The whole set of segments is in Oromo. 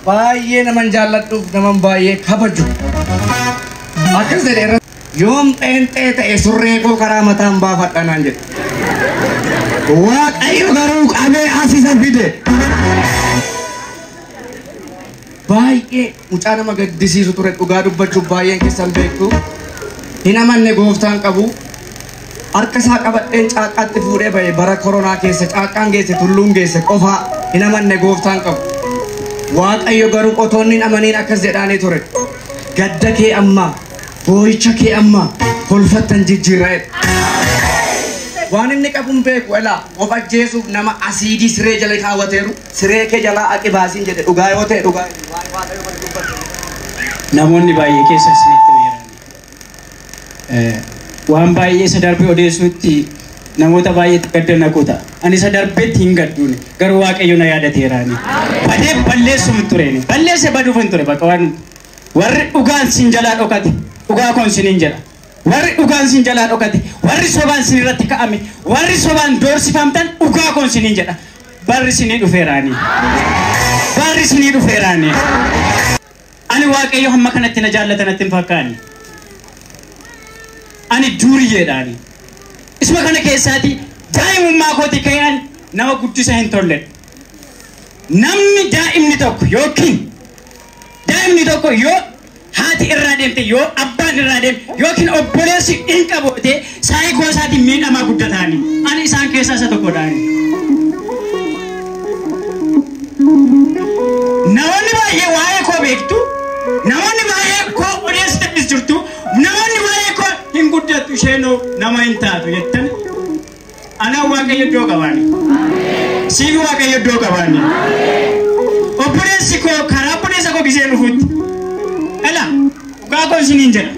باية نمان جالتوف نمان باية خبجو أكثر يوم أنت سرّيكو كرامتان بافت أنانجت واق أيو غروق أبي عسيسا بيده باية مچانا مگد دسیسو تورت اگادو بچو باية كسان بيكتو هنا من نگوفتان قبو أركسا قبطين چاقات فوره باي برا كورونا كيسه چاقان گيسه تلون گيسه قفا هنا من نگوفتان قبو واق أيو غروق أتونين أمانين أكس جداني تورت قدكي أما بويچكي أما خلفتن جيجيرات وان inni qabun beeku ela obajjeesuuf nama asiidii siree jala kaawwateeru siree kee jala aqi baasiin jedhe dhugaa yoo ta'e dhugaa waan waaqayyo bari dubbatu namoonni baay'ee keessa isinitti meeran waan baay'ee isa darbee odeessuutti namoota baay'eetti gadda naquuta ani isa darbeetti hin gadduune garuu waaqayyo na yaadateeraani badee balleessuun tureeni balleesse baduuf hin ture bakka waan warri dhugaan sin jalaa dhokate dhugaa kon sinin jedha warri dhugaan sin jalaa dhokate warri sobaan sin irratti ka'ame warri sobaan doorsifamtan dhugaa kon sinin jedha barri sinii dhufeeraani ani waaqayyo hamma kanatti na jaallatanatti hin fakkaanne ani duuriyeedhaani isma kana keessaati daa'imummaa kooti ka'an nama guddisa hin tolle namni daa'imni tokko yoo haati irraa deemte yoo abbaan irraa deemte yookiin obboleessi hin qaboote saayii goosaatiin miidhamaa guddataani ani isaan keessaa isa tokkodhaani namoonni baay'ee waa'ee koo beektu namoonni baay'ee koo odeessittis jirtu namoonni baay'ee koo hin guddattu isheenoo nama hin taatu jettan anaa waaqayyo iddoo qabaani siifi waaqayyo iddoo qabaani obboleessi koo karaa obboleessa koo gisee dhufutti ela dhugaa koo isiniin jedha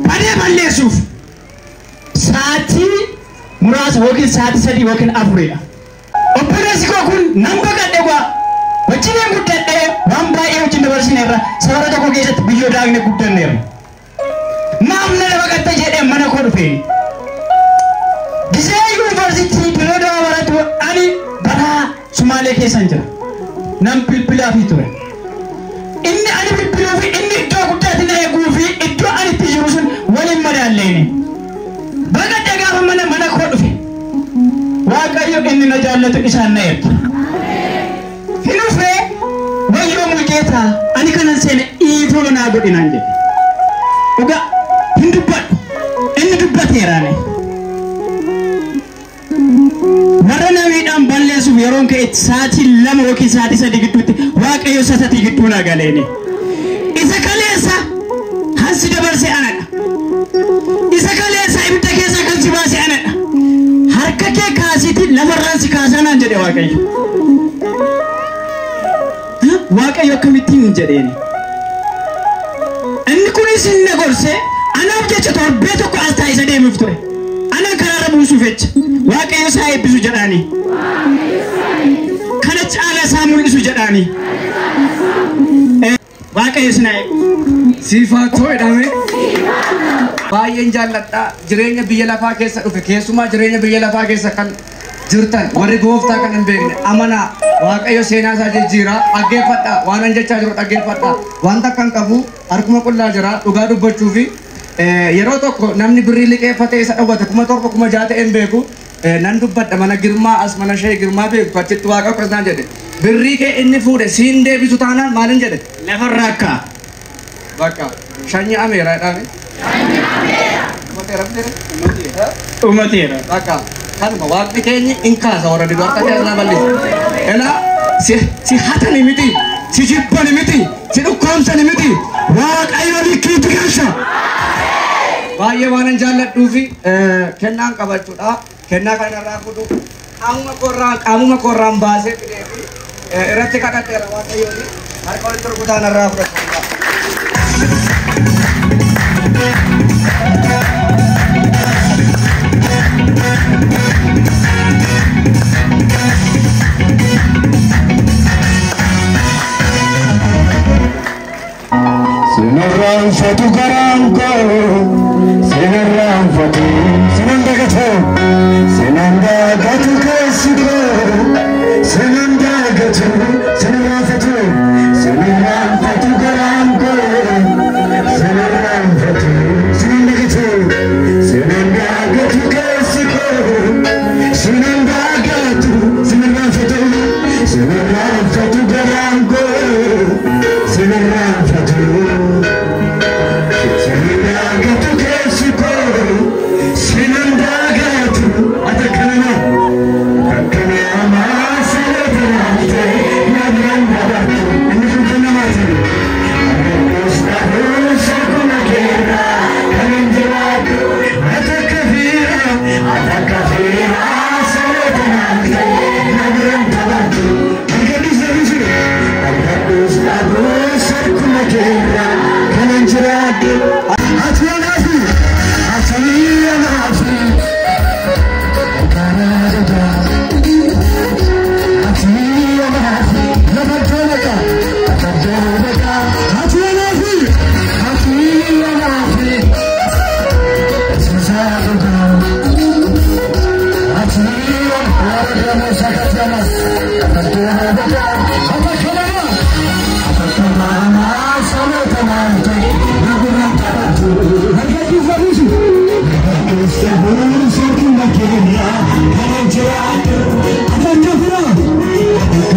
badee balleessuuf sa'aatii muraasa yookiin sa'aatii 3 yookiin 4dha obboleessi koo kun nan baqadhe wajjin guddadhee waan baay'ee wajjin dabarsineerra sabara tokko keessatti biyyoo daagne guddanneerra maamna baqadhe jedhee mana koo dhufee gisee yuunivarsiitii biroo baratu ani baraa Sumaalee keessan jira nan bilbilaa fi ture inni ani bilbiluu fi inni iddoo guddaatti na eeguu fi iddoo ani itti jiru sun waliin madaalleeni baqadhe gaafa mana koo dhufe waaqayyo inni na jaallatu isaan na erga hin dhufee wayyoo mulgeetaa ani kanan seene iifoo naa godhinaan jedhe dhugaa hin dubbadhu inni dubbateeraane warra namiidhaan balleessuuf yeroon ka'etti sa'aatii 2 yookiin sa'aatii 3 gidduutti waaqayyo sasatii gidduu na galeeni isa kaleessa hansi dabarse anadha isa kaleessa ibidda keessa kan si baase anadha harka kee kaasiitii lafarraan si kaasanaan jedhe waaqayyo akkamittiin jedheeni inni kunis hin gorsee anaaf jecha torbee tokko as taa'isa deemuuf ture anan karaarra buusuuf jecha waaqayyo isaa eebbisu jedhaani kana caala isaa mul'isu jedhaani waaqayyo sinaa siifaatoo jedhame baay'een jaalladhaa jireenya biyya lafaa keessa dhufe keessumaa jireenya biyya lafaa keessa kan jirtan warri gooftaa kan hin beekne amanaa waaqayyo seenaa isaa jijjiiraa dhaggeeffadhaa waan an jechaa jiru dhaggeeffadhaa wanta kan qabu harkuma qullaa jira dhugaa dubbachuu fi yeroo tokko namni birrii liqeeffatee isa dhawwate 7,600 hin beeku nan dubbadha mana girmaa as mana shee girmaa beeku achitti waaqa akkasnaan jedhe birrii kee inni fuudhe siin deebisu taanaan maalin jedhe lafarraa akka bakka shanyi ameera jedhame umateera bakka kanuma waaqni keenyi in kaasa warra dibaarta keessaa bal'isa ela si hatani miti si jibbani miti si dhukkaamsani miti waaqayyo likkiitti galcha baay'ee waan an jaalladhuu fi kennaan qabachuudha kennaa kanarraa fuudhu qaamuma korraan baasee fidee fi irratti kadhadheera waaqayyoon harka walitti rukutaan irraa fudhachuudha. Senarang fatu karangko, senarang fatu senanda gato, senanda gatu kesiko, senanda gatu senanda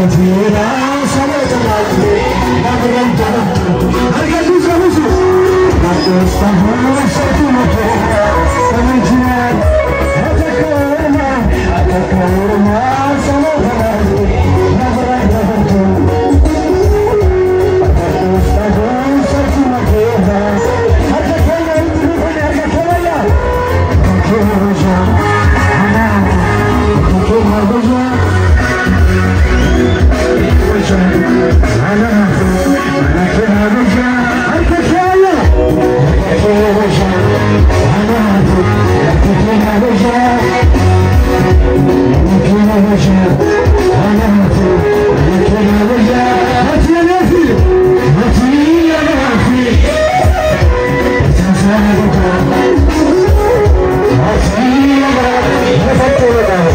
Let's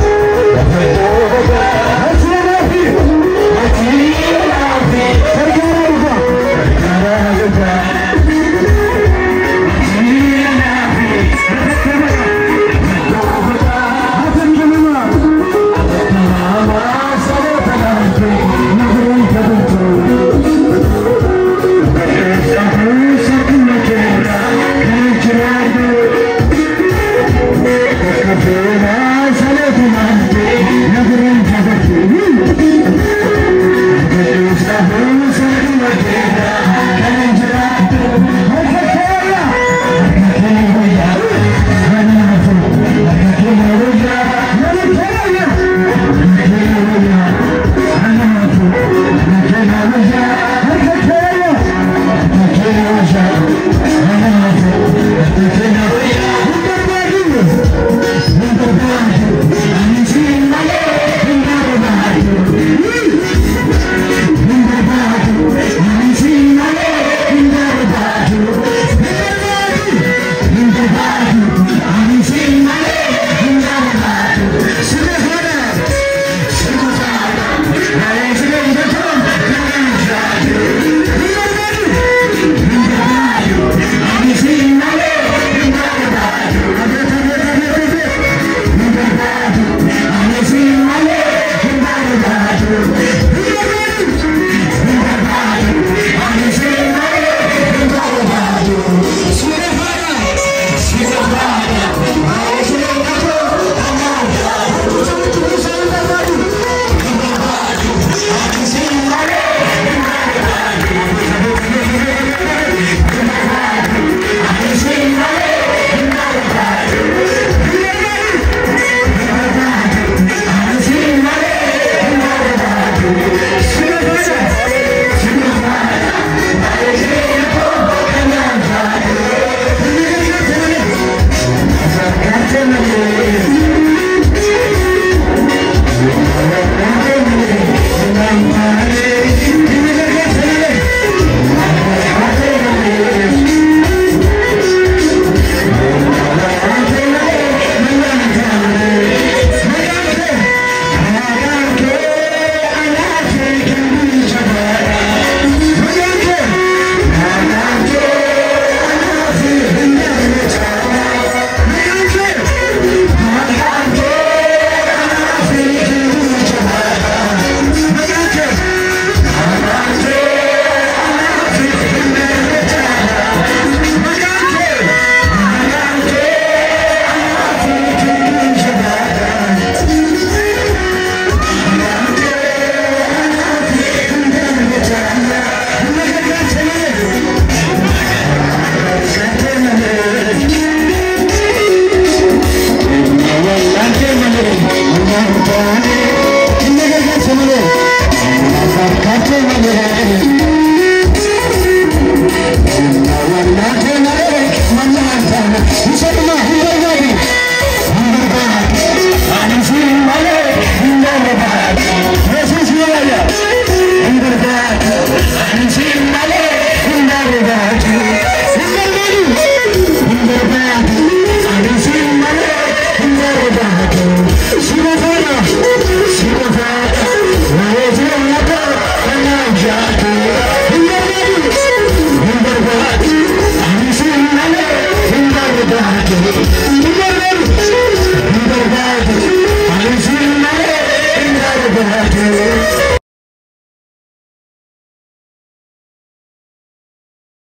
go.